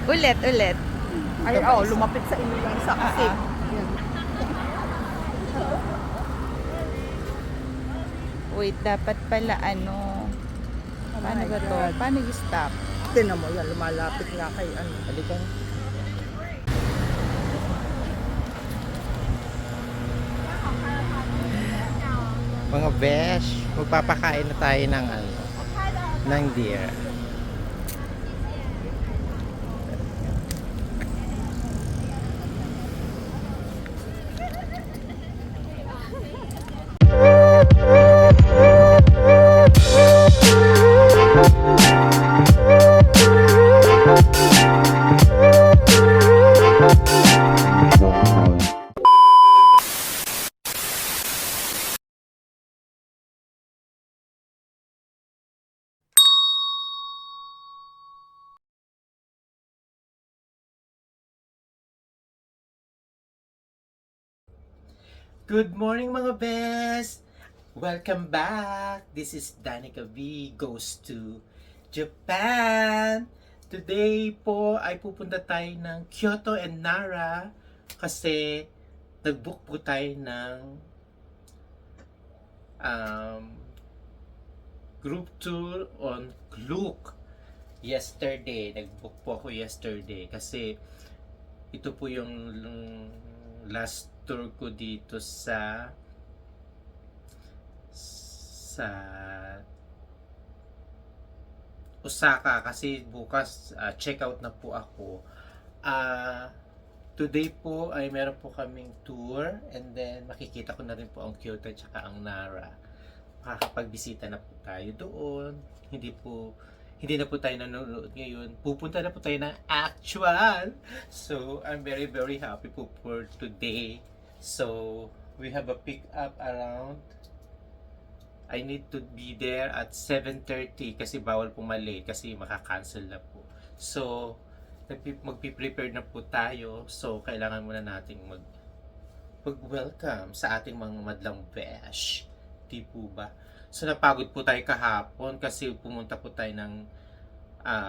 Ulit, ulit. Ay, lumapit sa inyo yung saksi. Yan. Wait, dapat pala ano. Paano my ba to? God. Paano i-stop? Tinan mo yan, lumalapit nga kay ano. Halika. Mga besh, magpapakain na tayo ng ano, ng deer. Good morning mga best! Welcome back! This is Danica V Goes to Japan! Today po ay pupunta tayo ng Kyoto and Nara kasi nag-book po tayo ng group tour on Klook yesterday. Nag-book po ako yesterday kasi ito po yung last tour ko dito sa Osaka kasi bukas check out na po ako. Today po ay meron po kaming tour and then makikita ko na rin po ang Kyoto at saka ang Nara. Makakapagbisita na po tayo doon. Hindi na po tayo nanonood ngayon. Pupunta na po tayo ng actual. So, I'm very very happy po for today. So, we have a pick up around. I need to be there at 7:30 kasi bawal po malate kasi makakancel na po. So, magpi-prepare na po tayo. So, kailangan muna nating mag-welcome sa ating mga madlang besh. Di po ba? So, napagod po tayo kahapon kasi pumunta po tayo ng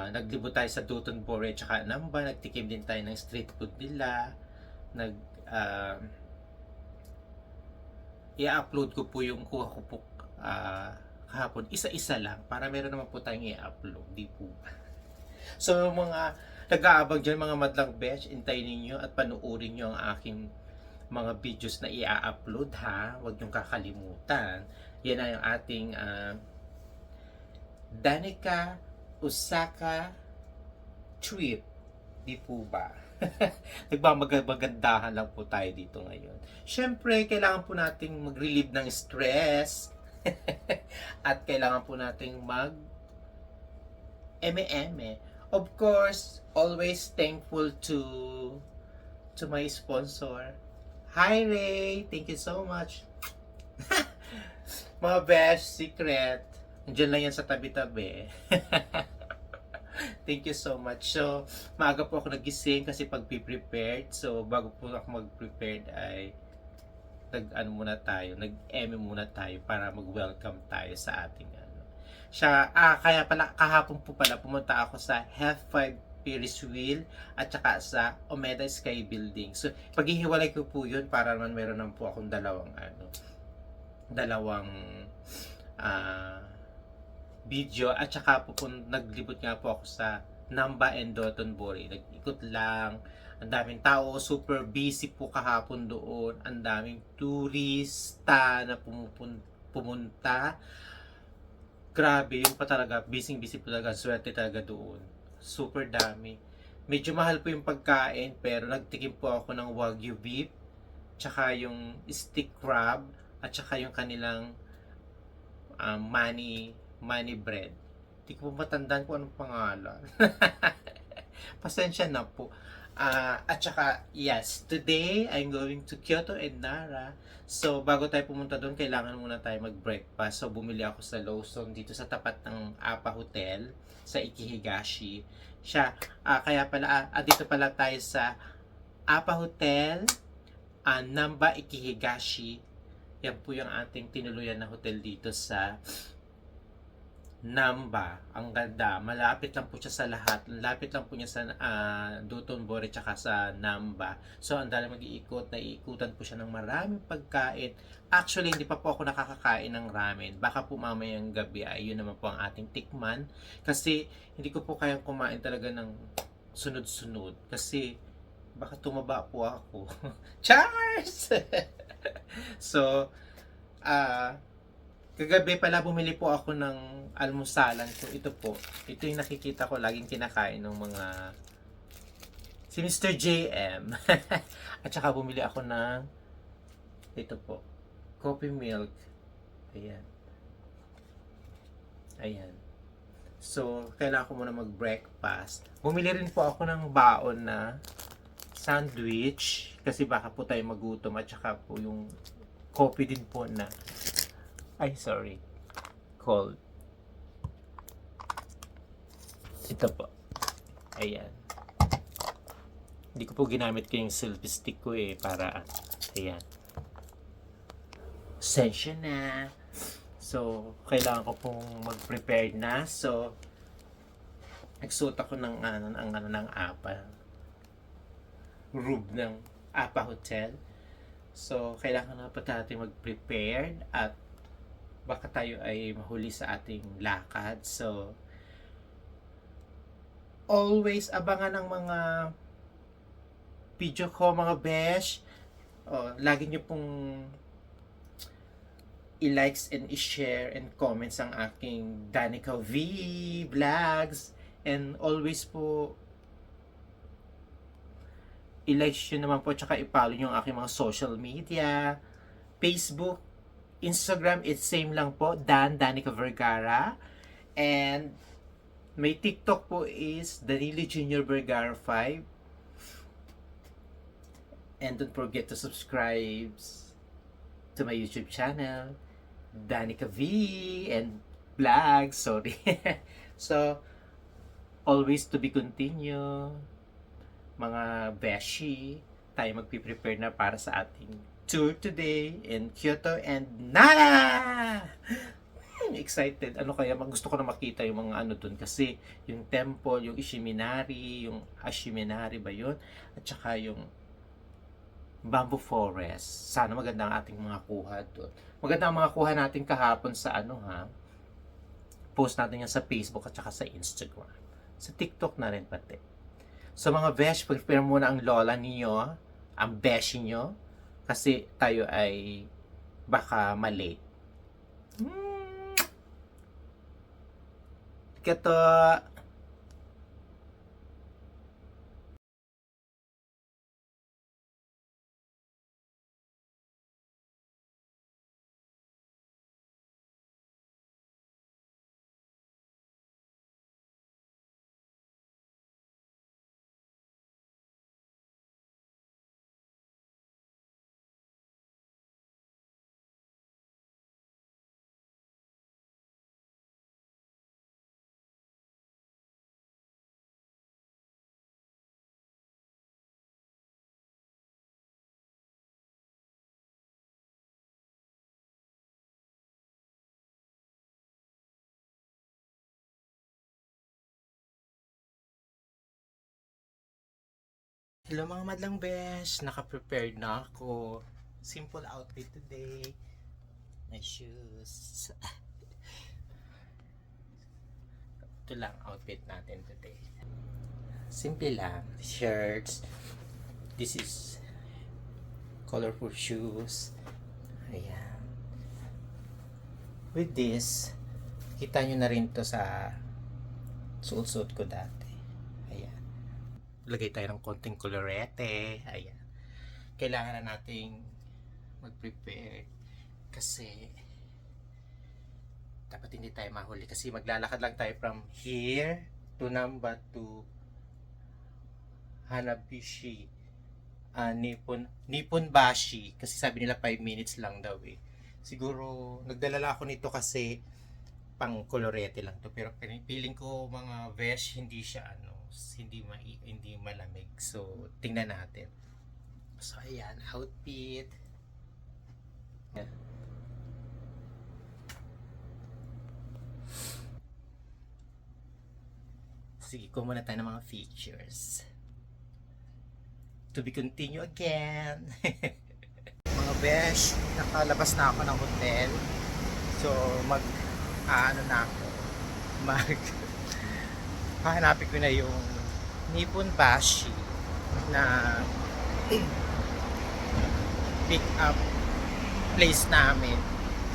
naglibot tayo sa Dotonbori at saka Namba. Nagtikim din tayo ng street food nila. I-upload ko po yung kuha ko po kahapon. Isa-isa lang para meron naman po tayong i-upload. Di po ba? So, mga nag-aabang dyan, mga madlang besh, intayin ninyo at panuorin nyo ang aking mga videos na i-upload ha. Huwag nyong kakalimutan. Yan ay ang ating Danica Osaka trip. Di po ba? Nagmamagandahan lang po tayo dito ngayon. Siyempre, kailangan po nating mag-relieve ng stress. At kailangan po nating eme-eme. Of course, always thankful to my sponsor. Hi Ray! Thank you so much. Mga best secret. Andiyan lang yan sa tabi-tabi. Thank you so much. So, maaga po ako nagising kasi pag-prepared. So, bago po ako mag-prepared ay nag-ano muna tayo, nag-eme muna tayo para mag-welcome tayo sa ating kaya pala kahapon po pala pumunta ako sa F5 Ferris wheel at saka sa Omeda Sky Building. So, paghihiwalay ko po yun para naman meron naman po akong dalawang video at saka po naglibot nga po ako sa Namba and Dotonbori. Nag-ikot lang. Ang daming tao, super busy po kahapon doon. Ang daming turista na pumunta. Grabe, yung pa talaga, busy po talaga, swerte talaga doon. Super dami. Medyo mahal po yung pagkain, pero nagtikim po ako ng Wagyu beef, tsaka yung stick crab, at tsaka yung kanilang money bread. Hindi ko po matandaan kung anong pangalan. Pasensya na po. At saka, yes, today I'm going to Kyoto and Nara. So, bago tayo pumunta doon, kailangan muna tayo mag-breakfast. So, bumili ako sa Lawson dito sa tapat ng APA Hotel sa Ikihigashi. Kaya pala, dito pala tayo sa APA Hotel, Namba Ikihigashi. Yan po yung ating tinuluyan na hotel dito sa Namba. Ang ganda. Malapit lang po siya sa lahat. Malapit lang po niya sa Dotonbori tsaka sa Namba. So, ang dali mag-iikot. Naiikutan po siya ng maraming pagkain. Actually, hindi pa po ako nakakakain ng ramen. Baka po mamayang gabi ay yun naman po ang ating tikman. Kasi, hindi ko po kayang kumain talaga ng sunod-sunod. Kasi, baka tumaba po ako. Charles! So, kagabi pala bumili po ako ng almusalan ko. Ito po. Ito yung nakikita ko laging kinakain ng mga si Mr. JM. At saka bumili ako ng ito po. Coffee milk. Ayan. Ayan. So, kailangan ko muna mag-breakfast. Bumili rin po ako ng baon na sandwich kasi baka po tayo magutom at saka po yung coffee din po na cold. Ito po. Ayan. Hindi ko po ginamit ko yung selfie stick ko para ayan. Sensya na. So, kailangan ko pong mag-prepare na. So, nagsuot ako ng APA. Room ng APA Hotel. So, kailangan na po natin mag-prepared at baka tayo ay mahuli sa ating lakad. So, always abangan ang mga video ko, mga besh. Lagi nyo pong i-likes and i-share and comments ang aking Danica V vlogs. And always po i-like nyo naman po tsaka i-follow nyo ang aking mga social media. Facebook, Instagram, it's same lang po, Danica Vergara. And may TikTok po is Danilo Jr. Vergara 5. And don't forget to subscribe to my YouTube channel, Danica V and vlogs, sorry. So, always to be continue. Mga beshi, tayo magpiprepare na para sa ating tour today in Kyoto and Nara! Excited. Ano kaya? Gusto ko na makita yung mga dun kasi yung temple, yung Ishiminari, yung Ashiminari ba yun? At saka yung bamboo forest. Sana maganda ang ating mga kuha doon. Maganda ang mga kuha natin kahapon sa post natin yan sa Facebook at saka sa Instagram. Sa TikTok na rin pati. So mga besh, prepare muna ang lola niyo, ang beshi nyo, kasi tayo ay baka malate. Kato. Hello mga madlang besh, naka-prepared na ako. Simple outfit today. My shoes. Ito lang outfit natin today. Simple lang. Shirts. This is colorful shoes. Ayan. With this, kita nyo na rin to sa suot-suot ko dati. Lagay tayo ng konting kolorete. Ayan. Kailangan na nating mag-prepare kasi dapat hindi tayo mahuli kasi maglalakad lang tayo from here to Namba to Hanabishi. Nipponbashi kasi sabi nila 5 minutes lang daw Siguro nagdala ako nito kasi pang kolorete lang to pero feeling ko mga vesh hindi siya hindi malamig. So, tingnan natin. So, ayan, outfit. Ayan. Sige, kuha muna tayo ng mga features. To be continue again. Mga besh, nakalabas na ako ng hotel. So, hahanapin ko na yung Nippon Bashi na pick up place namin.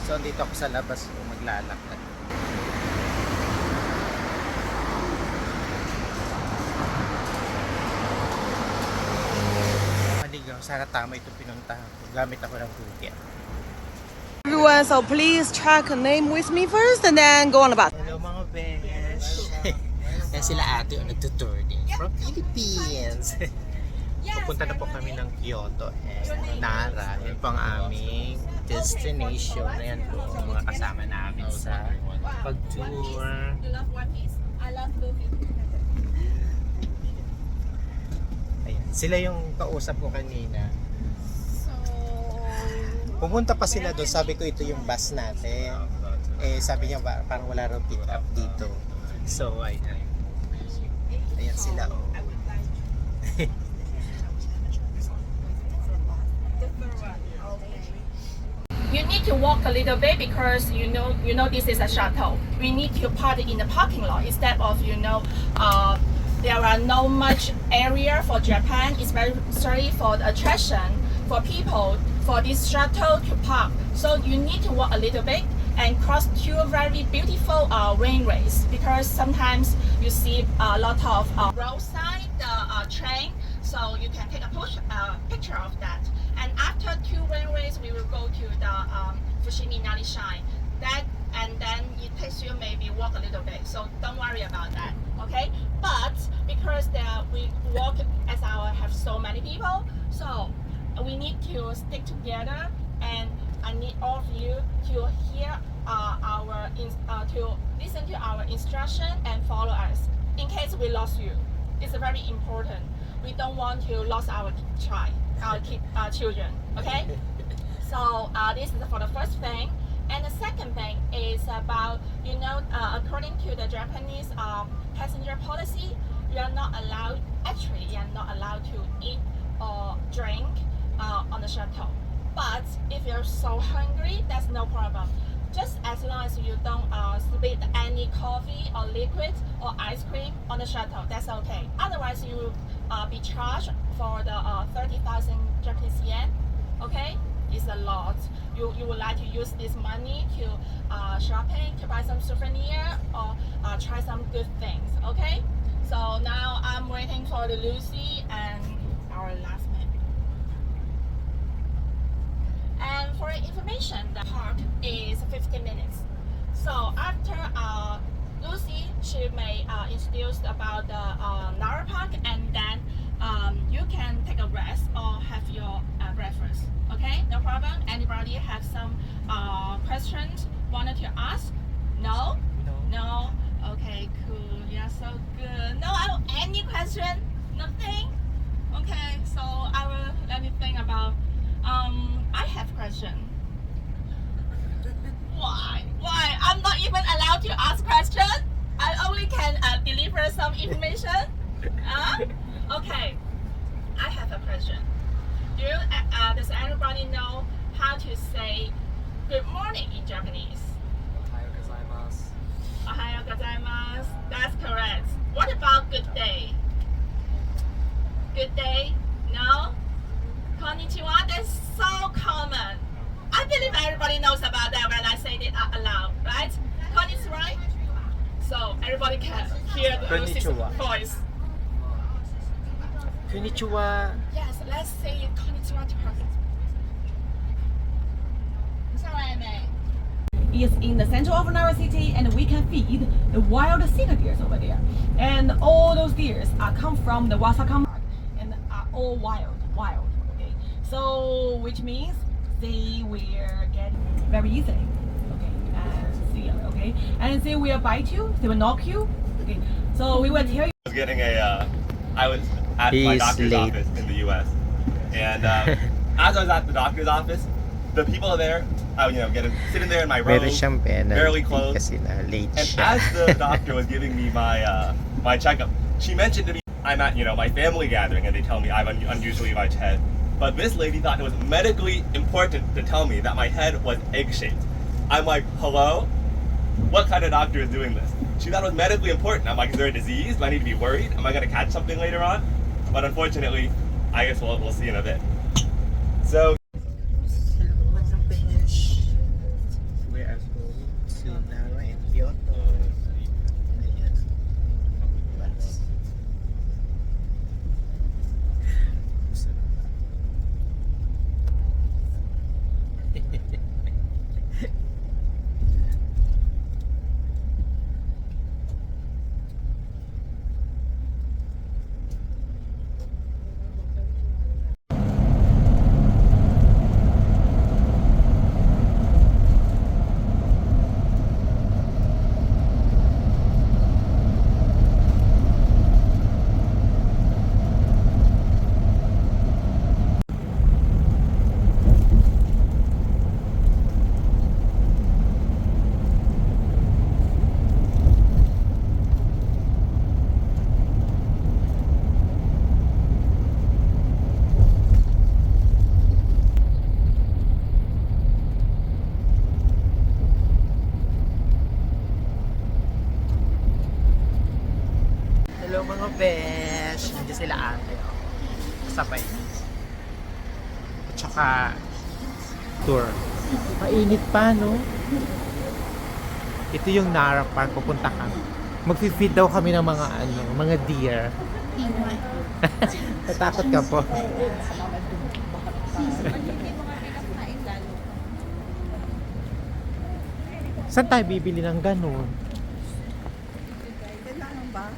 So, dito ako sa labas ko maglalakad. Sana tama itong pinuntahan ko. Gamit ako ng Google. Everyone, so please track a name with me first and then go on about. Hello mga besh! Yan sila ate yung nagtutour din from Philippines. Pupunta na po kami ng Kyoto and Nara. Yan po ang aming destination. Ayan po ang mga kasama namin sa pag-tour. Ayan. Sila yung kausap ko kanina. Pumunta pa sila doon. Sabi ko ito yung bus natin. Eh sabi niya parang wala raw pick up dito. So ayan. Ayan sila. Oh. You need to walk a little bit because you know this is a shuttle. We need to park in the parking lot instead of there are no much area for Japan, especially for the attraction for people for this shuttle to park. So you need to walk a little bit and cross two very beautiful railways because sometimes you see a lot of roadside train, so you can take a picture of that. And after two railways, we will go to the Fushimi Nari Shrine. And then it takes you maybe walk a little bit. So don't worry about that, okay? But because we walk as have so many people, so we need to stick together. And I need all of you to hear to listen to our instruction and follow us in case we lost you. It's very important. We don't want to lose our children. Okay. So this is for the first thing. And the second thing is about, according to the Japanese passenger policy, you are not allowed to eat or drink on the shuttle. But if you're so hungry, that's no problem. Just as long as you don't spit any coffee or liquid or ice cream on the shuttle, that's okay. Otherwise, you will be charged for the 30,000 Japanese yen. Okay? Is a lot. You would like to use this money to shopping, to buy some souvenir, or try some good things. Okay. So now I'm waiting for the Lucy and our last mate. And for information, the park is 50 minutes. So after Lucy, she may introduce about the Nara Park, and then you can take a rest or have your breakfast. Okay, no problem. Anybody have some questions wanted to ask? No? No? Okay, cool. You're so good. No, any question? Nothing? Okay, so let me think about. I have question. Why? I'm not even allowed to ask question. I only can deliver some information. Okay. I have a question. Does everybody know how to say good morning in Japanese? Ohayo gozaimasu. Ohayo gozaimasu. That's correct. What about good day? Good day? No? Konnichiwa? That's so common. I believe everybody knows about that when I say it out loud, right? Konnichiwa? So everybody can hear the Konnichiwa. voice. Konnichiwa. Yes, let's say konnichiwa to her. Is in the center of Nara City, and we can feed the wild Sika deers over there. And all those deers come from the Wasakam Park and are all wild. Okay, so which means they will get very easily. Okay, and see. Okay, and they will bite you. They will knock you. Okay, so we will tell you. I was getting I was at my He's doctor's late. office in the U.S. And as I was at the doctor's office, the people there, sitting there in my row, Meron siyang penalty barely closed. kasi na late And siya. as the doctor was giving me my checkup, she mentioned to me, I'm at my family gathering, and they tell me I have unusually large head. But this lady thought it was medically important to tell me that my head was egg-shaped. I'm like, hello? What kind of doctor is doing this? She thought it was medically important. I'm like, is there a disease? Do I need to be worried? Am I going to catch something later on? But unfortunately, I guess we'll see in a bit. So, We are going to Nara and Kyoto. Ayan. Bus. Hello mga besh! Nandiyan sila ate. Oh. Kasabay. At saka tour. Mainit pa, no? Ito yung Nara Park. Pupunta kami. Mag-feed daw kami ng mga deer. Natakot ka po. Saan tayo bibili ng ganun? Kailangan ba?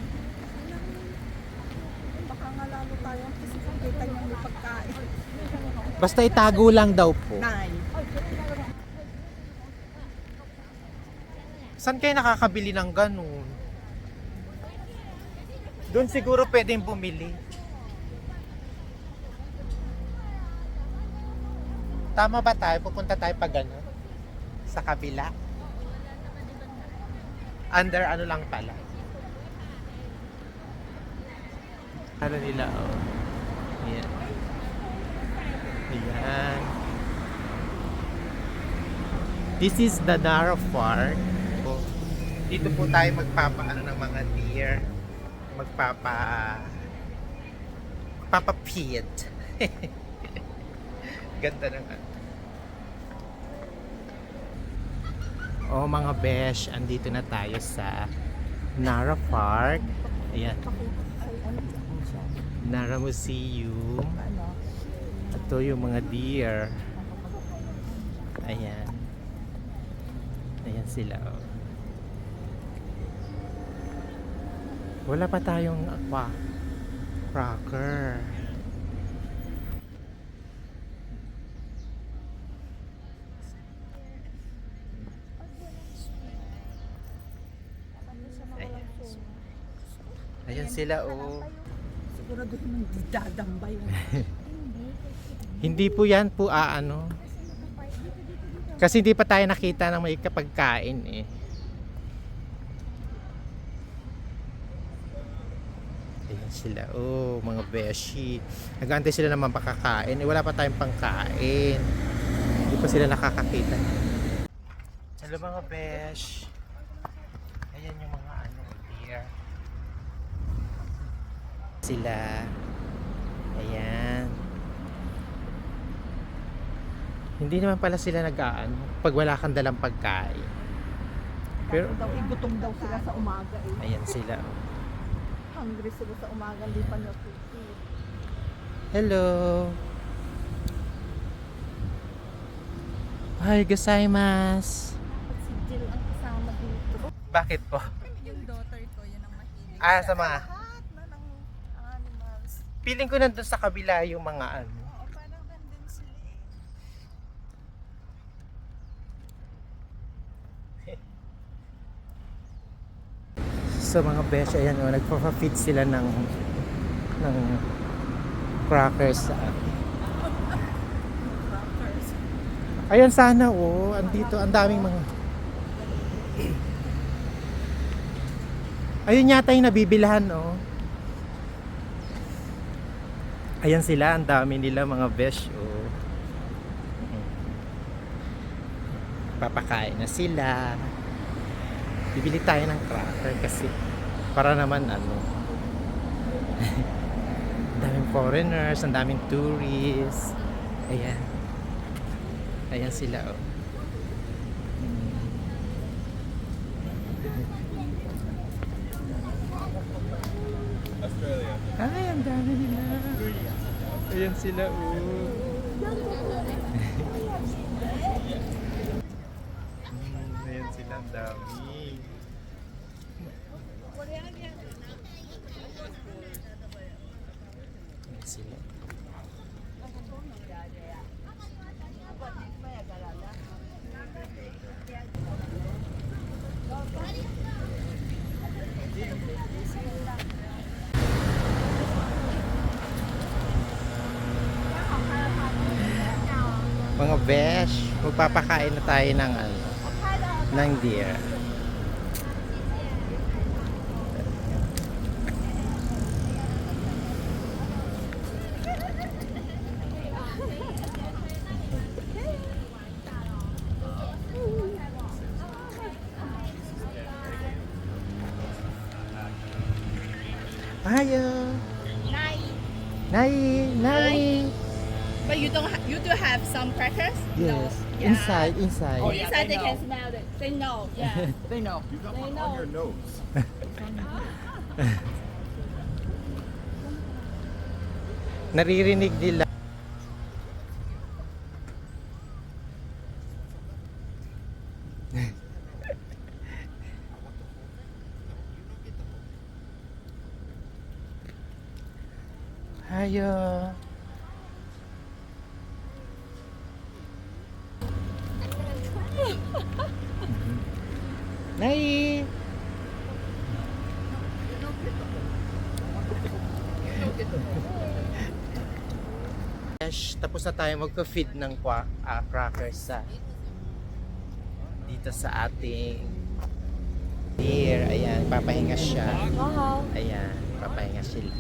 Baka nga lalo tayo kasi kita niyo may pagkain. Basta itago lang daw po. Nine. Saan kayo nakakabili ng ganun? Doon siguro pwedeng bumili. Tama ba tayo? Pupunta tayo pa gano'n? Sa kabila? Under ano lang pala? Ano nila, oh. Ayan. Ayan. This is the Nara Park. Dito po tayo magpapaano ng mga deer. Magpapapid. Ganda ng ano. Oh mga besh, andito na tayo sa Nara Park. Ayan. Nara Museum. Ito yung mga deer. Ayan. Ayan sila, oh. Wala pa tayong aqua rocker. Ayan. Ayan sila, oh. Sigurado yung dadamba yun. Hindi po yan po ano. Kasi hindi pa tayo nakita ng may kapagkain eh. Ayan sila. Oh, mga beshi. Nag-aantay sila naman pakakain. Eh, wala pa tayong pangkain. Hindi pa sila nakakakita. Hello mga besh. Ayan yung mga ano, deer. Sila. Ayan. Hindi naman pala sila nag-aano pag wala kang dalang pagkain. Pero Daw igutom daw sila sa umaga eh. ayan sila. Hungry sila sa umaga, hindi pa naputi. Hello. Hi, gozaimasu. At si Jill ang kasama dito. Bakit po? Yung daughter ko, yun ang mahilig. Ah, sa mga Lahat na ng animals. feeling ko nandun sa kabila yung mga ano. Oo, parang nandun sila eh. So mga besh, ayan o, nagpa-feed sila ng crackers sa Ayan sana oh, andito ang daming mga. Ayun yata yung nabibilhan oh. Ayan sila, ang dami nila mga besh oh. Papakain na sila. Bibili tayo ng cracker kasi para naman ano. Ang daming foreigners, ang daming tourists. Ayan. Ayan sila oh. Australia. Ay, ang dami nila. Ayan sila oh. Ayan sila, ang dami. Ayan sila. Mga besh, magpapakain na tayo ng ano, ng deer. Ayo. Nai. But you don't. You do have some crackers? Yes. Yeah. Inside. Oh, inside they can smell it. They know. Yeah. They know. You got They one know. on your nose. Naririnig nila. Ayo. Nai. Tapos na tayo magpa-feed ng crackers sa dito sa ating deer. Ayan, papahinga siya. Ayan, papahinga sila.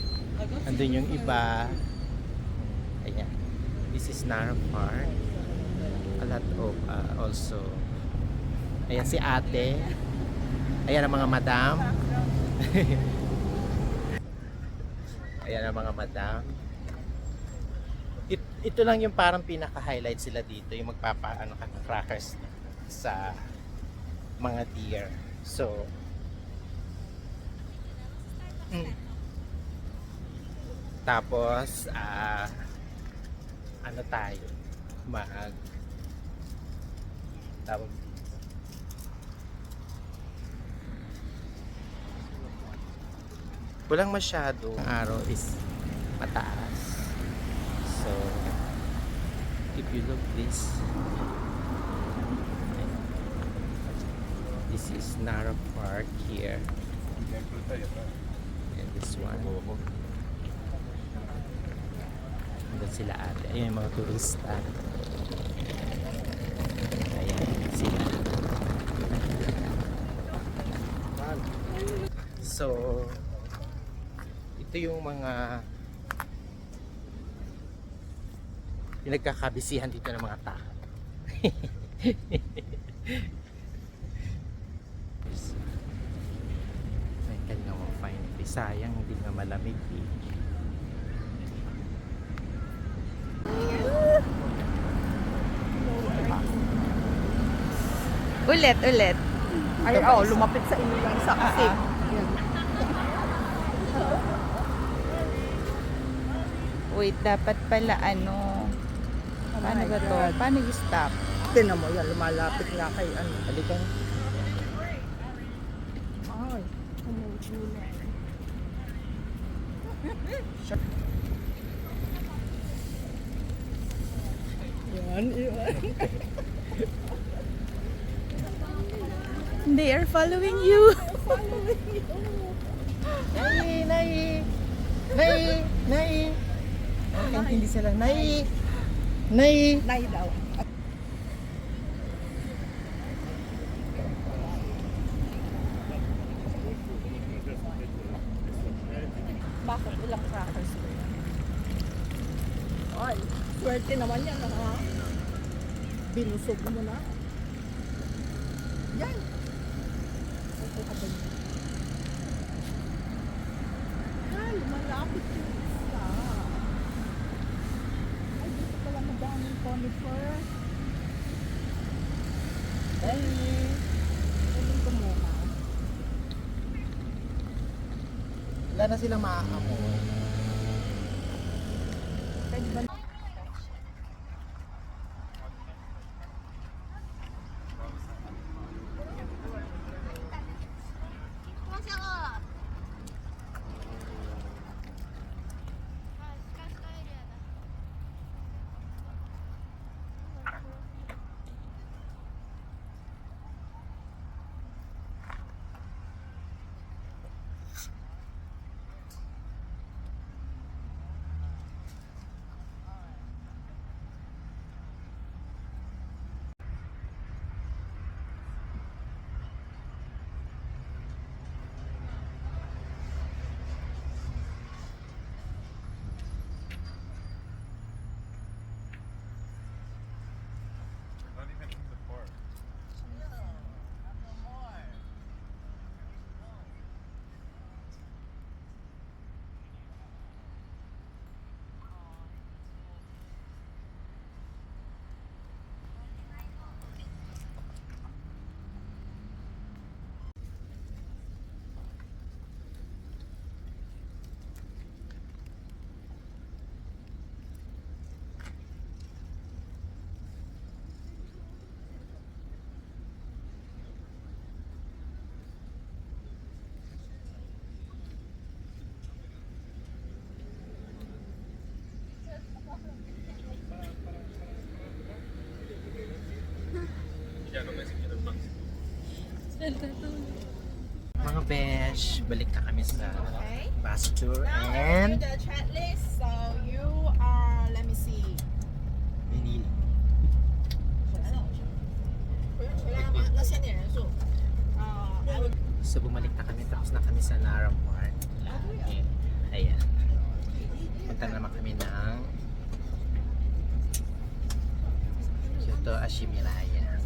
Andun yung iba. Ayan. This is Nara Park. A lot of also. Ayan si ate. Ayan ang mga madam. Ayan ang mga madam. Ito lang yung parang pinaka-highlight sila dito, yung crackers sa mga deer. So, tapos, ano tayo? Tapos, walang masyado. Ang araw is mataas. So, if you look this is Nara Park here, and this one. Andun sila ate. Ayan yung mga turista. Ayan sila. So, ito yung mga pinagkakabisihan dito ng mga tao. May kanya mo fine. Sayang hindi nga malamig eh. Ulit. Ay, lumapit sa inyo yung saksi. Wait, dapat pala ano. Paano ba to? Paano i-stop? Tinan mo yan, lumalapit nga kay ano. Halika. Ay, umuulan. Yan. They are following you. Nai. Okay, hindi sila. Nai. Nay daw. Bakit? Ilang crackers ba yan? Ay, swerte naman yan, ha? Binusog mo na. Yan. Ito ka ba niya? Ay, malapit yung isa. Ay, dito pala madaming conifer. Ay, pwedeng kumuha. Wala na silang maaamoy. Pwede ba? Mga besh, balik na kami sa Okay. bus tour Now I and do the checklist. So you are, let me see. Manila. 那限点人数。I would So bumalik na kami, tapos na kami sa Nara Park. Ayan. Punta naman kami ng Kyoto Ashimiraya.